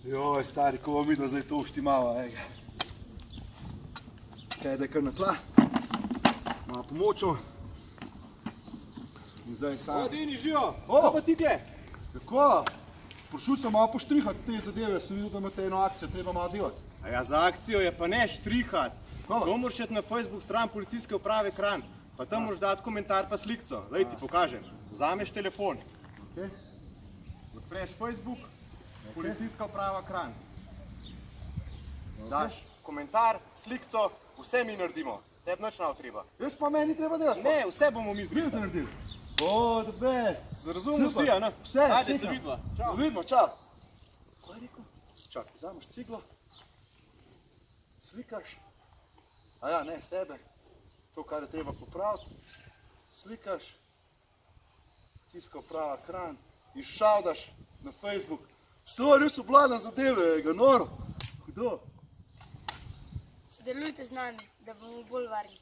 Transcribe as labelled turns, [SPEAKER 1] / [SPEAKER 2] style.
[SPEAKER 1] Joj, stari, ko bom videl, zdaj to uštimava, ega. Kaj da je kar na tla, malo pomočil. In zdaj sam...
[SPEAKER 2] Deni, živo! Kaj pa ti tle?
[SPEAKER 1] Tako, prišel sem malo poštrihati te zadeve, sem videl, da imate eno akcijo, treba malo delati.
[SPEAKER 2] A ja, za akcijo je pa ne štrihat. To moraš iti na Facebook stran Policijske uprave Kranj, pa tam moraš dati komentar pa slikco. Lej, ti pokažem. Vzameš telefon, odpreš Facebook, Policijska uprava Kranj. Daš komentar, slikco, vse mi naredimo. Tebi nič nav treba.
[SPEAKER 1] Jaz pa meni treba delati.
[SPEAKER 2] Ne, vse bomo mi
[SPEAKER 1] Vi boste
[SPEAKER 2] zbili.
[SPEAKER 1] naredili. O, the best.
[SPEAKER 2] Zrazumel si, a ne?
[SPEAKER 1] Vse,
[SPEAKER 2] Ajde,
[SPEAKER 1] slikam.
[SPEAKER 2] se vidva.
[SPEAKER 1] Čau. Vidimo, čau. Kaj je rekel? Čakaj, vzameš ciglo, slikaš, a ja, ne, sebe, to, kar je treba popraviti, slikaš, Policijska uprava Kranj in šavdaš na Facebook. Vse, res obladan zadeve, ga noro. Hudo.
[SPEAKER 3] Sodelujte z nami, da bomo bolj varni.